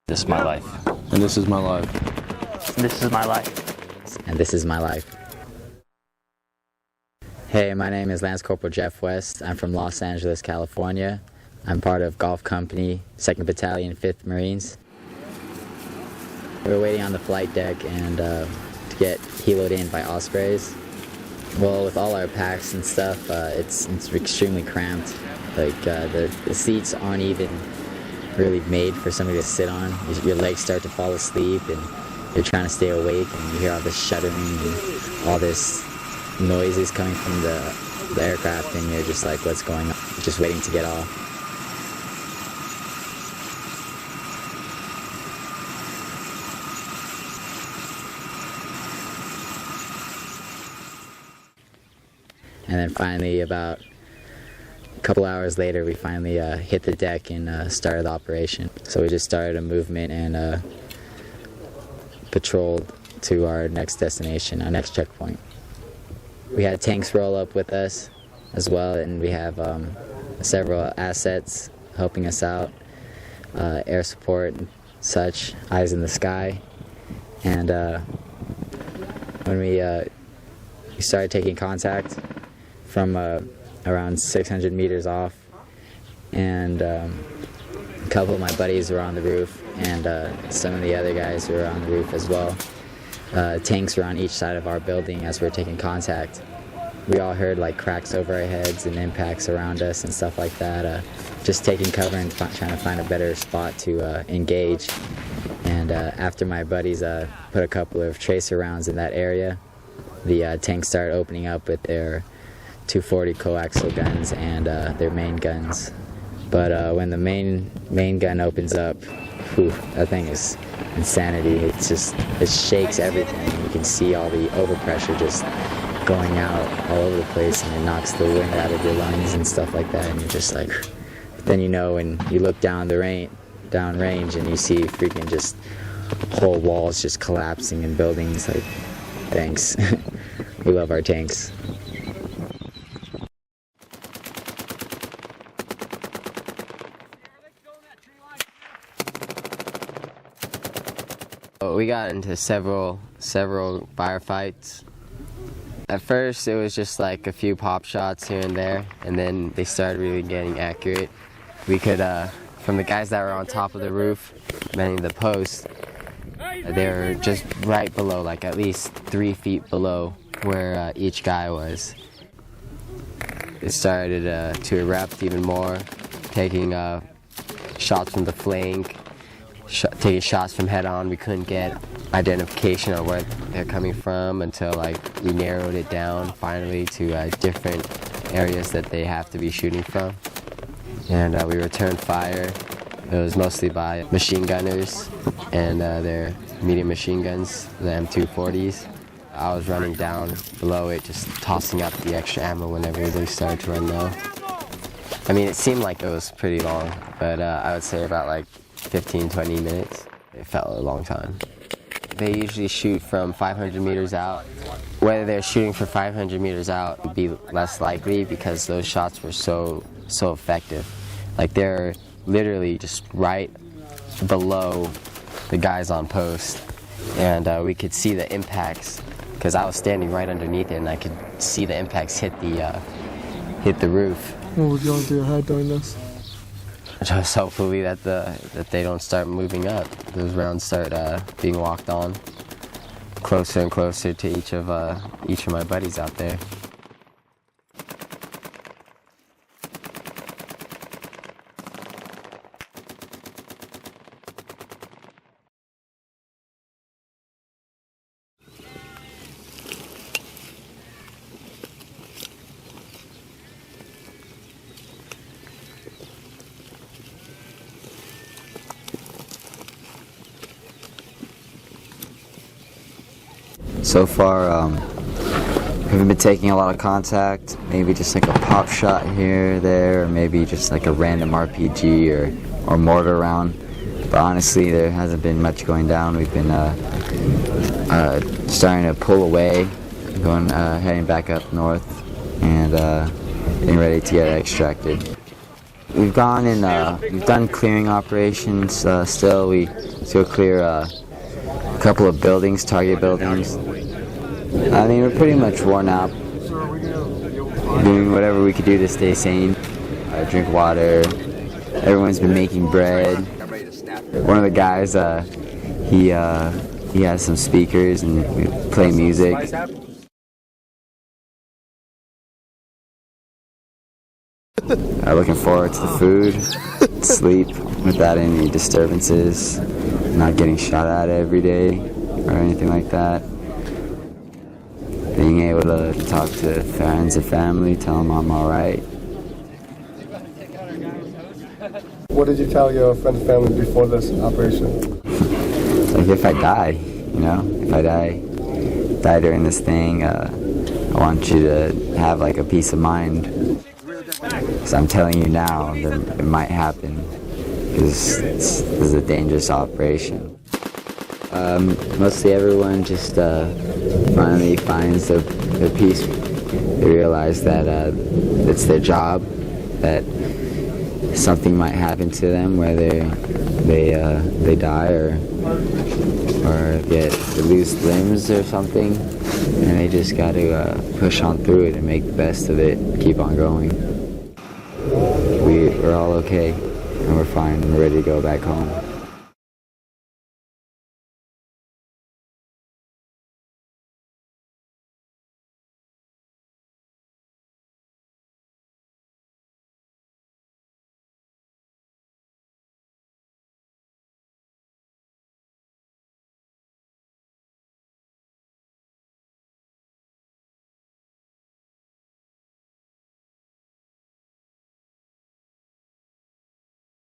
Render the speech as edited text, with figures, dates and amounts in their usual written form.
This is my life. And this is my life. This is my life. And this is my life. Hey, my name is Lance Cpl Geoffrey West. I'm from Los Angeles, California. I'm part of Golf Company, 2nd Battalion, 5th Marines. We were waiting on the flight deck and to get heloed in by Ospreys. Well, with all our packs and stuff, it's extremely cramped. Like the seats aren't even really made for somebody to sit on. Your legs start to fall asleep and you're trying to stay awake and you hear all this shuddering and all this noises coming from the aircraft and you're just like, what's going on? Just waiting to get off. And then finally, about a couple hours later, we finally hit the deck and started the operation. So we just started a movement and patrolled to our next destination, our next checkpoint. We had tanks roll up with us as well, and we have several assets helping us out, air support and such, eyes in the sky. And when we started taking contact from around 600 meters off, and a couple of my buddies were on the roof, and some of the other guys were on the roof as well. Tanks were on each side of our building as we were taking contact. We all heard like cracks over our heads and impacts around us and stuff like that. Just taking cover and trying to find a better spot to engage. And after my buddies put a couple of tracer rounds in that area, the tanks started opening up with their 240 coaxial guns and their main guns. But when the main gun opens up, whew, that thing is insanity. It shakes everything. You can see all the overpressure just going out all over the place, and it knocks the wind out of your lungs and stuff like that. And you're just like, then you know when you look down range and you see freaking just whole walls just collapsing and buildings. Like, thanks. We love our tanks. We got into several firefights. At first it was just like a few pop shots here and there, and then they started really getting accurate. We could, from the guys that were on top of the roof, manning the post, they were just right below, like at least 3 feet below where each guy was. It started to erupt even more, taking shots from the flank, taking shots from head on. We couldn't get identification on where they're coming from until like we narrowed it down finally to different areas that they have to be shooting from. And we returned fire. It was mostly by machine gunners and their medium machine guns, the M240s. I was running down below it, just tossing up the extra ammo whenever they started to run low. I mean, it seemed like it was pretty long, but I would say about like 15-20 minutes. It felt a long time. They usually shoot from 500 meters out. Whether they're shooting for 500 meters out would be less likely because those shots were so effective. Like they're literally just right below the guys on post, and we could see the impacts because I was standing right underneath it and I could see the impacts hit the roof. What was going through your head doing this? Just hopefully that they don't start moving up. Those rounds start being walked on closer and closer to each of my buddies out there. So far, we haven't been taking a lot of contact, maybe just like a pop shot here or there, or maybe just like a random RPG or mortar round. But honestly, there hasn't been much going down. We've been starting to pull away, heading back up north, and getting ready to get extracted. we've gone and we've done clearing operations. Still, we still clear a couple of buildings, target buildings. I mean, we're pretty much worn out, doing whatever we could do to stay sane. Drink water. Everyone's been making bread. One of the guys, he has some speakers and we play music. Looking forward to the food, sleep without any disturbances, not getting shot at every day or anything like that. Being able to talk to friends and family, tell them I'm alright. What did you tell your friends and family before this operation? Like if I die, you know, if I die during this thing, I want you to have like a peace of mind. Because I'm telling you now that it might happen, because this is a dangerous operation. Mostly everyone just finally finds their peace. They realize that it's their job, that something might happen to them, whether they die or they lose limbs or something, and they just got to push on through it and make the best of it, keep on going. We're all okay, and we're fine, and we're ready to go back home.